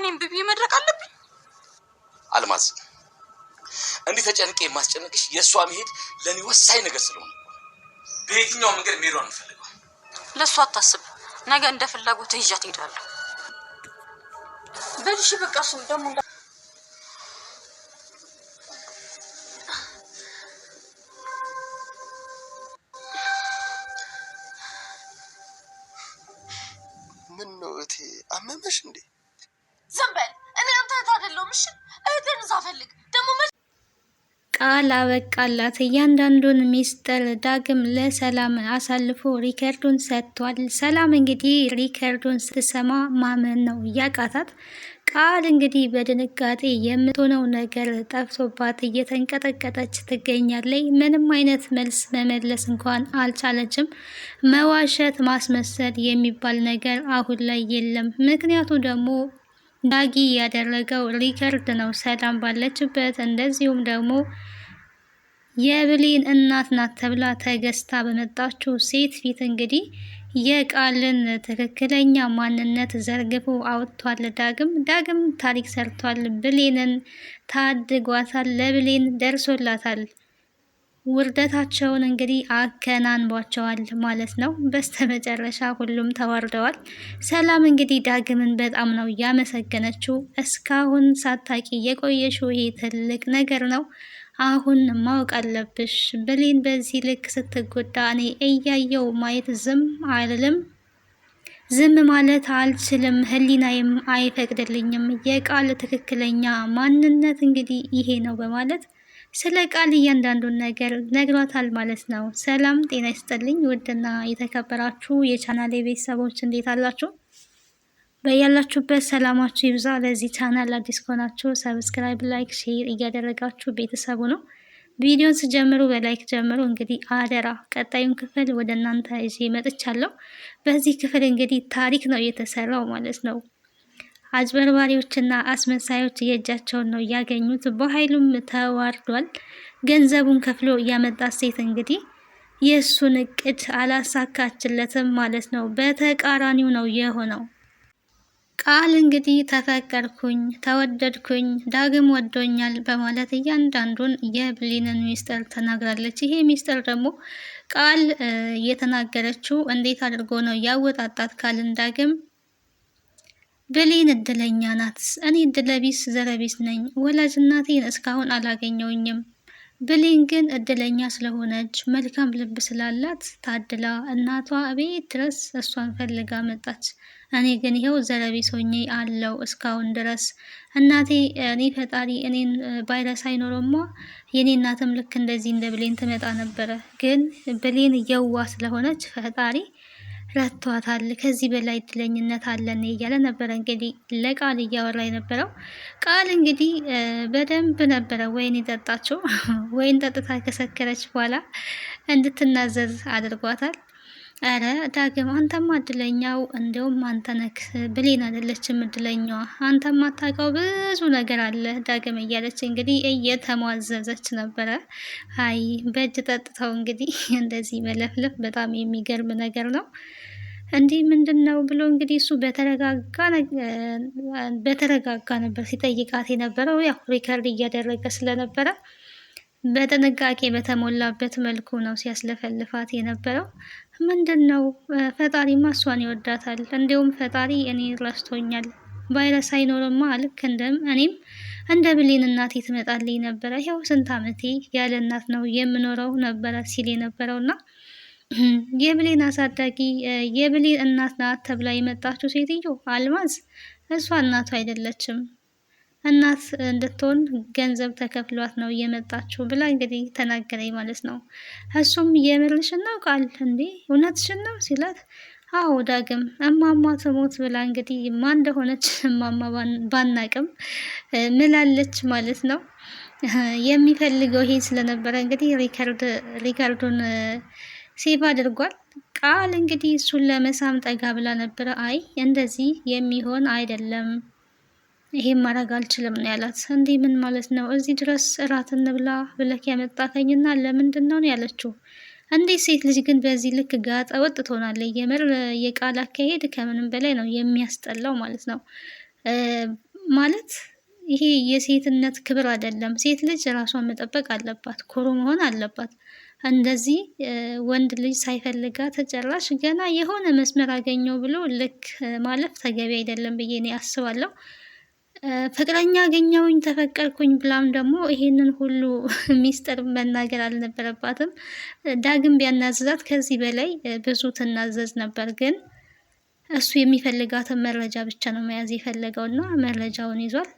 እኔም ብዬ መድረቅ አለብኝ። አልማዝ እንዲህ ተጨንቄ የማስጨነቅሽ የእሷ መሄድ ለእኔ ወሳኝ ነገር ስለሆነ በየትኛው መንገድ መሄዷን እንፈልገው። ለእሷ አታስብ፣ ነገ እንደ ፍላጎት ይዣት ሄዳለሁ። በልሽ በቃ እሱም ደግሞ ምን ነው እቴ አመመሽ እንዴ? ዝም በል። እኔ አንተ አይደለሁም። እሺ እህቴን እዛ ፈልግ ደግሞ ቃል አበቃላት። እያንዳንዱን ሚስጥር ዳግም ለሰላም አሳልፎ ሪከርዱን ሰጥቷል። ሰላም እንግዲህ ሪከርዱን ስትሰማ ማመን ነው እያቃታት። ቃል እንግዲህ በድንጋጤ የምትሆነው ነገር ጠፍቶባት እየተንቀጠቀጠች ትገኛለች። ምንም አይነት መልስ መመለስ እንኳን አልቻለችም። መዋሸት፣ ማስመሰል የሚባል ነገር አሁን ላይ የለም። ምክንያቱ ደግሞ ዳጊ ያደረገው ሪከርድ ነው ሰላም ባለችበት። እንደዚሁም ደግሞ የብሌን እናት ናት ተብላ ተገዝታ በመጣችው ሴት ፊት እንግዲህ የቃልን ትክክለኛ ማንነት ዘርግፎ አውጥቷል። ዳግም ታሪክ ሰርቷል። ብሌንን ታድጓታል። ለብሌን ደርሶላታል። ውርደታቸውን እንግዲህ አከናንቧቸዋል ማለት ነው። በስተመጨረሻ ሁሉም ተዋርደዋል። ሰላም እንግዲህ ዳግምን በጣም ነው ያመሰገነችው። እስካሁን ሳታቂ የቆየሽው ይሄ ትልቅ ነገር ነው። አሁን ማወቅ አለብሽ። ብሌን በዚህ ልክ ስትጎዳ እኔ እያየው ማየት ዝም አልልም። ዝም ማለት አልችልም። ህሊናዬም አይፈቅድልኝም። የቃል ትክክለኛ ማንነት እንግዲህ ይሄ ነው በማለት ስለ ቃል እያንዳንዱን ነገር ነግሯታል ማለት ነው። ሰላም ጤና ይስጥልኝ ውድና የተከበራችሁ የቻናሌ ቤተሰቦች እንዴት አላችሁ? በያላችሁበት ሰላማችሁ ይብዛ። ለዚህ ቻናል አዲስ ከሆናችሁ ሰብስክራይብ፣ ላይክ፣ ሼር እያደረጋችሁ ቤተሰቡ ነው። ቪዲዮን ስጀምሩ በላይክ ጀምሩ። እንግዲህ አደራ ቀጣዩን ክፍል ወደ እናንተ ይዤ መጥቻለሁ። በዚህ ክፍል እንግዲህ ታሪክ ነው የተሰራው ማለት ነው። አጭበርባሪዎችና አስመሳዮች የእጃቸውን ነው ያገኙት። በኃይሉም ተዋርዷል። ገንዘቡን ከፍሎ ያመጣት ሴት እንግዲህ የእሱን እቅድ አላሳካችለትም ማለት ነው። በተቃራኒው ነው የሆነው። ቃል እንግዲህ ተፈቀርኩኝ፣ ተወደድኩኝ፣ ዳግም ወዶኛል በማለት እያንዳንዱን የብሌንን ሚስጥር ተናግራለች። ይሄ ሚስጥር ደግሞ ቃል የተናገረችው እንዴት አድርጎ ነው ያወጣጣት ካልን ዳግም ብሌን እድለኛ ናት። እኔ እድለቢስ ዘረቢስ ነኝ። ወላጅ እናቴን እስካሁን አላገኘውኝም። ብሌን ግን እድለኛ ስለሆነች መልካም ልብ ስላላት ታድላ እናቷ ቤት ድረስ እሷን ፈልጋ መጣች። እኔ ግን ይኸው ዘረቢስ ሆኜ አለው እስካሁን ድረስ። እናቴ እኔ ፈጣሪ እኔን ባይረሳ አይኖረማ የኔ እናትም ልክ እንደዚህ እንደ ብሌን ትመጣ ነበረ። ግን ብሌን የዋ ስለሆነች ፈጣሪ ረቷታል። ከዚህ በላይ እድለኝነት አለን እያለ ነበረ እንግዲህ ለቃል እያወራ የነበረው። ቃል እንግዲህ በደንብ ነበረ ወይን የጠጣችው። ወይን ጠጥታ ከሰከረች በኋላ እንድትናዘዝ አድርጓታል። አረ ዳግም አንተማ እድለኛው እንደውም አንተ ነክ፣ ብሌን አይደለችም እድለኛዋ። አንተማ አታውቀው ብዙ ነገር አለ ዳግም እያለች እንግዲህ እየተሟዘዘች ነበረ። አይ በእጅ ጠጥተው እንግዲህ እንደዚህ መለፍለፍ በጣም የሚገርም ነገር ነው። እንዲህ ምንድን ነው ብሎ እንግዲህ እሱ በተረጋጋ ነበር ሲጠይቃት የነበረው። ያው ሪከርድ እያደረገ ስለነበረ በጥንቃቄ በተሞላበት መልኩ ነው ሲያስለፈልፋት የነበረው። ምንድን ነው ፈጣሪማ እሷን ይወዳታል። እንዲሁም ፈጣሪ እኔ ረስቶኛል፣ ቫይረስ አይኖርማ ልክ እኔም እንደ ብሌን እናቴ ትመጣልኝ ነበረ። ይኸው ስንት ዓመቴ ያለ እናት ነው የምኖረው ነበረ ሲል የነበረውና የብሌን አሳዳጊ የብሌን እናት ናት ተብላ የመጣችው ሴትዮ አልማዝ እሷ እናቱ አይደለችም። እናት እንድትሆን ገንዘብ ተከፍሏት ነው የመጣችው ብላ እንግዲህ ተናገረኝ ማለት ነው። እሱም የምርሽን ነው ቃል እንዴ እውነትሽን ነው ሲላት፣ አዎ ዳግም እማማ ትሞት ብላ እንግዲህ ማን እንደሆነች እማማ ባናቅም ምላለች ማለት ነው። የሚፈልገው ይሄ ስለነበረ እንግዲህ ሪከርዱን ሴቭ አድርጓል። ቃል እንግዲህ እሱን ለመሳም ጠጋ ብላ ነበረ። አይ እንደዚህ የሚሆን አይደለም፣ ይሄን ማድረግ አልችልም ነው ያላት። እንዲህ ምን ማለት ነው? እዚህ ድረስ እራት እንብላ ብለክ ያመጣከኝና ለምንድን ነው ያለችው። እንዴት ሴት ልጅ ግን በዚህ ልክ ጋጠ ወጥ ትሆናለች? የምር የቃል አካሄድ ከምንም በላይ ነው የሚያስጠላው ማለት ነው። ማለት ይሄ የሴትነት ክብር አይደለም። ሴት ልጅ ራሷን መጠበቅ አለባት፣ ኩሩ መሆን አለባት። እንደዚህ ወንድ ልጅ ሳይፈልጋት ጭራሽ ገና የሆነ መስመር አገኘው ብሎ ልክ ማለፍ ተገቢ አይደለም ብዬ እኔ አስባለሁ። ፍቅረኛ አገኘውኝ ተፈቀርኩኝ ብላም ደግሞ ይሄንን ሁሉ ሚስጥር መናገር አልነበረባትም። ዳግም ቢያናዝዛት ከዚህ በላይ ብዙ ትናዘዝ ነበር። ግን እሱ የሚፈልጋትን መረጃ ብቻ ነው መያዝ የፈለገውና መረጃውን ይዟል።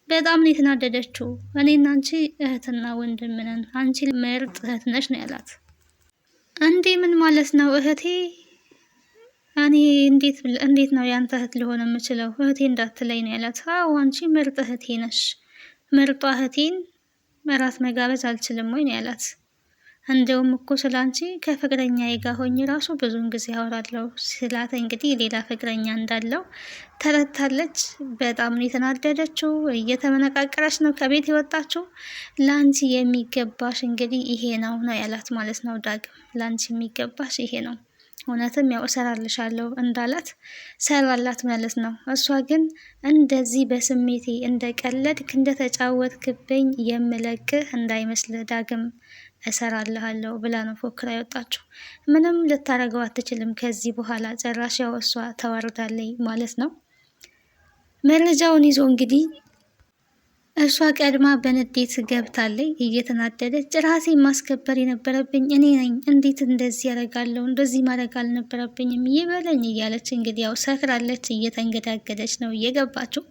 በጣም ነው የተናደደችው። እኔና አንቺ እህትና ወንድም ነን፣ አንቺ ምርጥ እህት ነሽ ነው ያላት። እንዴ ምን ማለት ነው እህቴ? እኔ እንዴት ነው ያንተ እህት ልሆን የምችለው? እህቴ እንዳትለኝ ነው ያላት። አዎ አንቺ ምርጥ እህቴ ነሽ። ምርጧ እህቴን እራት መጋበዝ አልችልም ወይ ነው ያላት። እንደውም እኮ ስላንቺ ከፍቅረኛዬ ጋር ሆኜ ራሱ ብዙውን ጊዜ አወራለሁ ስላት እንግዲህ ሌላ ፍቅረኛ እንዳለው ተረድታለች። በጣም ነው የተናደደችው። እየተመነቃቀረች ነው ከቤት የወጣችው። ላንቺ የሚገባሽ እንግዲህ ይሄ ነው ያላት ማለት ነው ዳግም። ላንቺ የሚገባሽ ይሄ ነው። እውነትም ያው እሰራልሻለሁ እንዳላት ሰራላት ማለት ነው። እሷ ግን እንደዚህ በስሜቴ እንደቀለድክ እንደተጫወትክብኝ የምለቅህ እንዳይመስልህ ዳግም እሰራልሃለሁ ብላ ነው ፎክራ ያወጣችው። ምንም ልታረገው አትችልም ከዚህ በኋላ ጭራሽ ያው እሷ ተዋርዳለች ማለት ነው። መረጃውን ይዞ እንግዲህ እሷ ቀድማ በንዴት ገብታለች እየተናደደች። ራሴን ማስከበር የነበረብኝ እኔ ነኝ፣ እንዴት እንደዚህ ያደርጋለሁ? እንደዚህ ማድረግ አልነበረብኝም ይበለኝ እያለች እንግዲህ ያው ሰክራለች። እየተንገዳገደች ነው እየገባችው።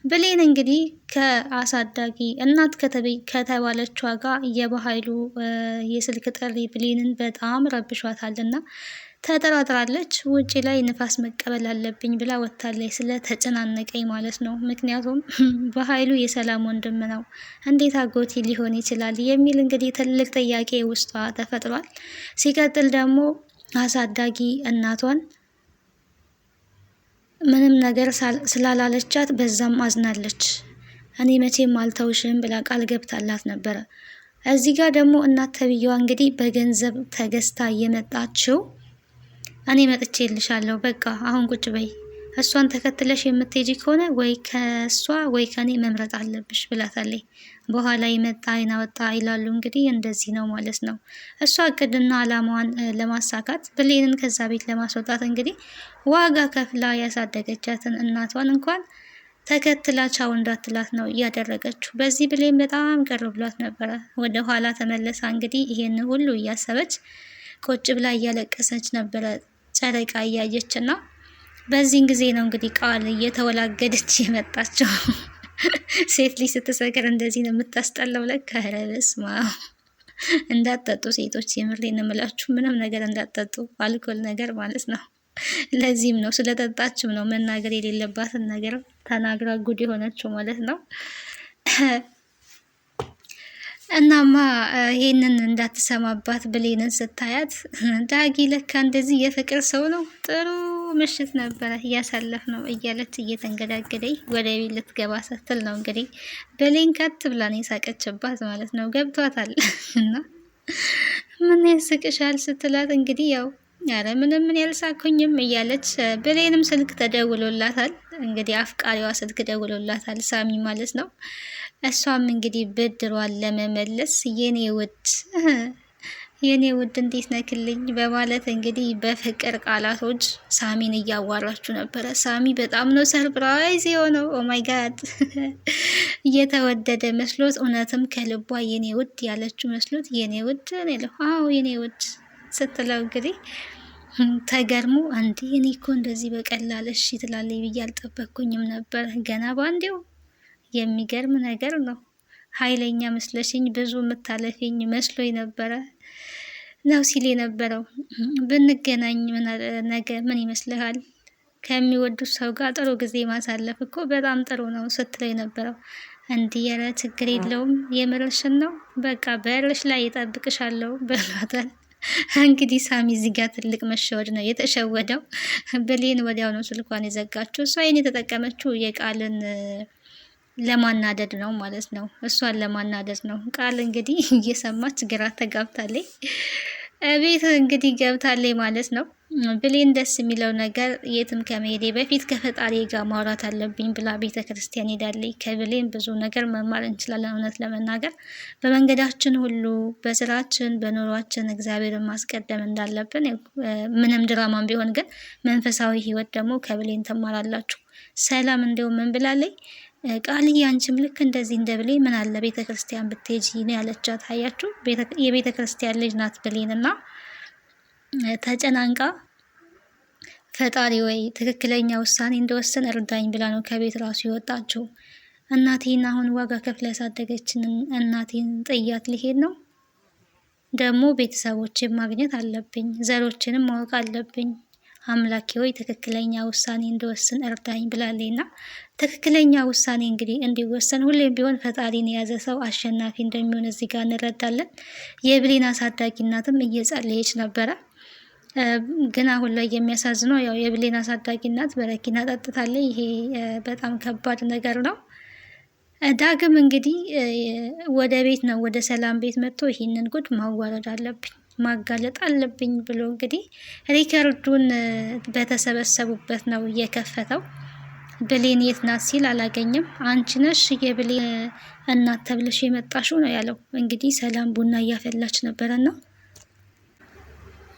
ብሌን እንግዲህ ከአሳዳጊ እናት ከተባለችዋ ጋር የበኃይሉ የስልክ ጥሪ ብሌንን በጣም ረብሿታልና ተጠራጥራለች። ውጪ ላይ ንፋስ መቀበል አለብኝ ብላ ወጥታለች፣ ስለተጨናነቀኝ ማለት ነው። ምክንያቱም በኃይሉ የሰላም ወንድም ነው፣ እንዴት አጎቴ ሊሆን ይችላል የሚል እንግዲህ ትልቅ ጥያቄ ውስጧ ተፈጥሯል። ሲቀጥል ደግሞ አሳዳጊ እናቷን ምንም ነገር ስላላለቻት በዛም አዝናለች። እኔ መቼም አልተውሽም ብላ ቃል ገብታላት ነበረ። እዚህ ጋር ደግሞ እናት ተብዬዋ እንግዲህ በገንዘብ ተገዝታ እየመጣችው እኔ መጥቼ ልሻለሁ፣ በቃ አሁን ቁጭ በይ፣ እሷን ተከትለሽ የምትሄጂ ከሆነ ወይ ከእሷ ወይ ከኔ መምረጥ አለብሽ ብላታለች። በኋላ ይመጣ አይና ወጣ ይላሉ እንግዲህ እንደዚህ ነው ማለት ነው። እሷ እቅድና አላማዋን ለማሳካት ብሌንን ከዛ ቤት ለማስወጣት እንግዲህ ዋጋ ከፍላ ያሳደገቻትን እናቷን እንኳን ተከትላ ቻው እንዳትላት ነው እያደረገችው። በዚህ ብሌን በጣም ቅር ብሏት ነበረ። ወደ ኋላ ተመለሳ እንግዲህ ይሄን ሁሉ እያሰበች ቁጭ ብላ እያለቀሰች ነበረ ጨረቃ እያየች እና በዚህን ጊዜ ነው እንግዲህ ቃል እየተወላገደች የመጣችው። ሴት ልጅ ስትሰክር እንደዚህ ነው የምታስጠላው። ለካ ኧረ በስመ አብ። እንዳትጠጡ ሴቶች፣ የምሬን እምላችሁ ምንም ነገር እንዳትጠጡ፣ አልኮል ነገር ማለት ነው። ለዚህም ነው ስለጠጣችም ነው መናገር የሌለባትን ነገር ተናግራ ጉድ የሆነችው ማለት ነው። እናማ ይሄንን እንዳትሰማባት ብሌንን ስታያት ዳጊ ለካ እንደዚህ የፍቅር ሰው ነው፣ ጥሩ ምሽት ነበረ እያሳለፍ ነው እያለች እየተንገዳገደች ወደ ቤት ልትገባ ስትል ነው እንግዲህ ብሌን ቀጥ ብላ ነው የሳቀችባት ማለት ነው። ገብቷታል። እና ምን ያስቅሻል ስትላት እንግዲህ ያው ኧረ ምንም ምን ያልሳኩኝም እያለች ብሌንም ስልክ ተደውሎላታል። እንግዲህ አፍቃሪዋ ስልክ ደውሎላታል፣ ሳሚ ማለት ነው። እሷም እንግዲህ ብድሯን ለመመለስ የኔ ውድ እንዴት ነክልኝ በማለት እንግዲህ በፍቅር ቃላቶች ሳሚን እያዋራችሁ ነበረ። ሳሚ በጣም ነው ሰርፕራይዝ የሆነው። ኦማይ ጋድ እየተወደደ መስሎት እውነትም ከልቧ የኔ ውድ ያለችው መስሎት የኔ ውድ ነው። አዎ የኔ ውድ ስትለው እንግዲህ ተገርሞ አንዴ እኔ እኮ እንደዚህ በቀላል እሺ ትላለች ብዬ አልጠበቅኩኝም ነበር። ገና ባንዴው የሚገርም ነገር ነው። ኃይለኛ መስለሽኝ ብዙ የምታለፊኝ መስሎኝ ነበረ ነው ሲል የነበረው። ብንገናኝ ነገ ምን ይመስልሃል? ከሚወዱት ሰው ጋር ጥሩ ጊዜ ማሳለፍ እኮ በጣም ጥሩ ነው ስትለው የነበረው። እንዲህ ኧረ ችግር የለውም የምርሽን ነው? በቃ በርሽ ላይ ይጠብቅሻለሁ በሏታል። እንግዲህ ሳሚ እዚህ ጋር ትልቅ መሸወድ ነው የተሸወደው። ብሌን ወዲያው ነው ስልኳን የዘጋችው። እሷ ይሄን የተጠቀመችው የቃልን ለማናደድ ነው ማለት ነው። እሷን ለማናደድ ነው። ቃል እንግዲህ እየሰማች ግራ ተጋብታለች። ቤት እንግዲህ ገብታለች ማለት ነው። ብሌን ደስ የሚለው ነገር የትም ከመሄዴ በፊት ከፈጣሪ ጋር ማውራት አለብኝ ብላ ቤተ ክርስቲያን ሄዳለች። ከብሌን ብዙ ነገር መማር እንችላለን። እውነት ለመናገር በመንገዳችን ሁሉ፣ በስራችን፣ በኑሯችን እግዚአብሔርን ማስቀደም እንዳለብን ምንም ድራማም ቢሆን ግን መንፈሳዊ ህይወት ደግሞ ከብሌን ትማራላችሁ። ሰላም እንዲሁም ምን ብላለች? ቃልዬ አንቺም ልክ እንደዚህ እንደ ብሌን ምን አለ ቤተ ክርስቲያን ብትሄጂ ነው ያለቻት። አያችሁ የቤተ ክርስቲያን ልጅ ናት ብሌን እና ተጨናንቃ ፈጣሪ ወይ ትክክለኛ ውሳኔ እንደወሰን እርዳኝ ብላ ነው ከቤት ራሱ የወጣችው። እናቴን አሁን ዋጋ ከፍላ ያሳደገችን እናቴን ጥያት ሊሄድ ነው። ደግሞ ቤተሰቦችን ማግኘት አለብኝ፣ ዘሮችንም ማወቅ አለብኝ። አምላኬ ሆይ ትክክለኛ ውሳኔ እንዲወስን እርዳኝ ብላለችና ትክክለኛ ውሳኔ እንግዲህ እንዲወሰን ሁሌም ቢሆን ፈጣሪን የያዘ ሰው አሸናፊ እንደሚሆን እዚህ ጋር እንረዳለን። የብሌን አሳዳጊ እናትም እየጸለየች ነበረ። ግን አሁን ላይ የሚያሳዝነው ያው የብሌን አሳዳጊ እናት በረኪና ጠጥታለች። ይሄ በጣም ከባድ ነገር ነው። ዳግም እንግዲህ ወደ ቤት ነው ወደ ሰላም ቤት መጥቶ ይህንን ጉድ ማዋረድ አለብኝ ማጋለጥ አለብኝ ብሎ እንግዲህ ሪከርዱን በተሰበሰቡበት ነው እየከፈተው። ብሌን የት ናት ሲል አላገኝም። አንቺ ነሽ የብሌን እናት ተብለሽ የመጣሽው ነው ያለው። እንግዲህ ሰላም ቡና እያፈላች ነበረና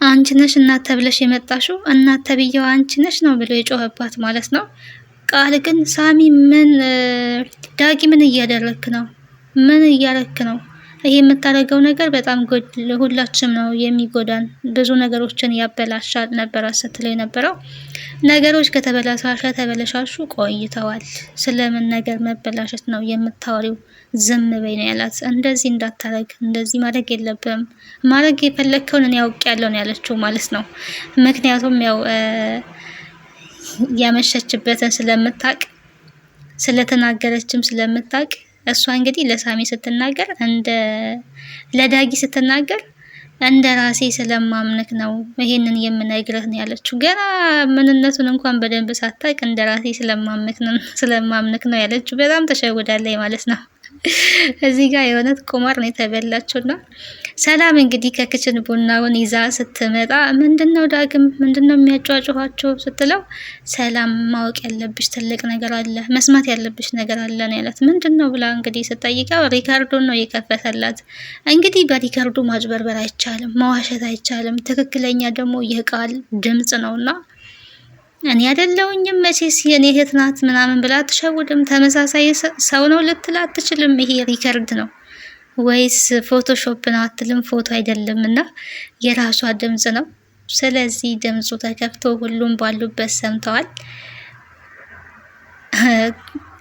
አንቺ ነሽ እናት ተብለሽ የመጣሽው፣ እናት ተብዬው አንቺ ነሽ ነው ብሎ የጮኸባት ማለት ነው። ቃል ግን ሳሚ ምን ዳጊ ምን እያደረክ ነው? ምን እያረክ ነው? ይሄ የምታደርገው ነገር በጣም ሁላችንም ነው የሚጎዳን፣ ብዙ ነገሮችን ያበላሻል ነበረ ስትለው የነበረው። ነገሮች ከተበላሻሹ ቆይተዋል። ስለምን ነገር መበላሸት ነው የምታወሪው? ዝም በይ ነው ያላት። እንደዚህ እንዳታረግ፣ እንደዚህ ማድረግ የለብም፣ ማድረግ የፈለግከውን እኔ አውቄያለሁ ነው ያለችው ማለት ነው። ምክንያቱም ያው ያመሸችበትን ስለምታቅ ስለተናገረችም ስለምታቅ እሷ እንግዲህ ለሳሚ ስትናገር ለዳጊ ስትናገር እንደ ራሴ ስለማምንክ ነው ይሄንን የምነግርህ ነው ያለችው። ገና ምንነቱን እንኳን በደንብ ሳታውቅ እንደ ራሴ ስለማምንክ ነው ያለችው። በጣም ተሸውዳለች ማለት ነው። እዚህ ጋር የእውነት ቁማር ነው የተበላችውና ሰላም እንግዲህ ከክችን ቡናውን ይዛ ስትመጣ ምንድነው ዳግም ምንድነው የሚያጫጫኋቸው ስትለው ሰላም ማወቅ ያለብሽ ትልቅ ነገር አለ፣ መስማት ያለብሽ ነገር አለ ነው ያላት። ምንድነው ብላ እንግዲህ ስትጠይቀው ሪካርዶን ነው የከፈተላት። እንግዲህ በሪካርዶ ማጭበርበር አይቻልም፣ መዋሸት አይቻልም። ትክክለኛ ደግሞ የቃል ድምጽ ነውና እኔ አይደለሁኝም መቼስ የኔ እህት ናት ምናምን ብላ አትሸውድም። ተመሳሳይ ሰው ነው ልትል አትችልም። ይሄ ሪከርድ ነው ወይስ ፎቶሾፕ ነው አትልም። ፎቶ አይደለም እና የራሷ ድምጽ ነው። ስለዚህ ድምጹ ተከፍቶ ሁሉም ባሉበት ሰምተዋል።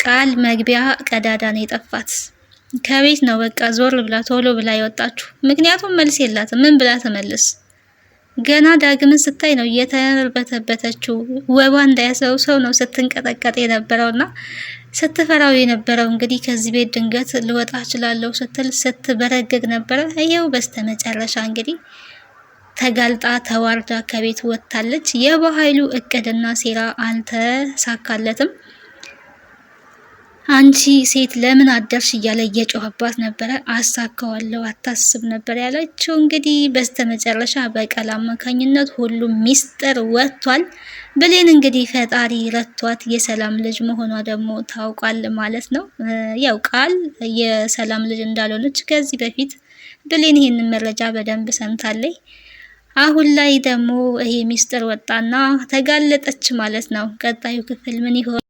ቃል መግቢያ ቀዳዳ ነው የጠፋት። ከቤት ነው በቃ ዞር ብላ ቶሎ ብላ የወጣችሁ። ምክንያቱም መልስ የላትም። ምን ብላ ተመልስ? ገና ዳግምን ስታይ ነው እየተርበተበተችው። ወባ እንዳያሰው ሰው ነው ስትንቀጠቀጥ የነበረውና ስትፈራው የነበረው። እንግዲህ ከዚህ ቤት ድንገት ልወጣ እችላለሁ ስትል ስትበረግግ ነበረ። ይሄው በስተመጨረሻ እንግዲህ ተጋልጣ ተዋርዳ ከቤት ወጥታለች። የበኃይሉ እቅድና ሴራ አልተሳካለትም። አንቺ ሴት ለምን አደርሽ እያለ እየጮኸባት ነበረ። አሳካዋለሁ አታስብ ነበር ያለችው። እንግዲህ በስተመጨረሻ በቃል አማካኝነት ሁሉም ሚስጥር ወጥቷል። ብሌን እንግዲህ ፈጣሪ ረቷት የሰላም ልጅ መሆኗ ደግሞ ታውቋል ማለት ነው። ያው ቃል የሰላም ልጅ እንዳልሆነች ከዚህ በፊት ብሌን ይህንን መረጃ በደንብ ሰምታለች። አሁን ላይ ደግሞ ይሄ ሚስጥር ወጣና ተጋለጠች ማለት ነው። ቀጣዩ ክፍል ምን ይሆን?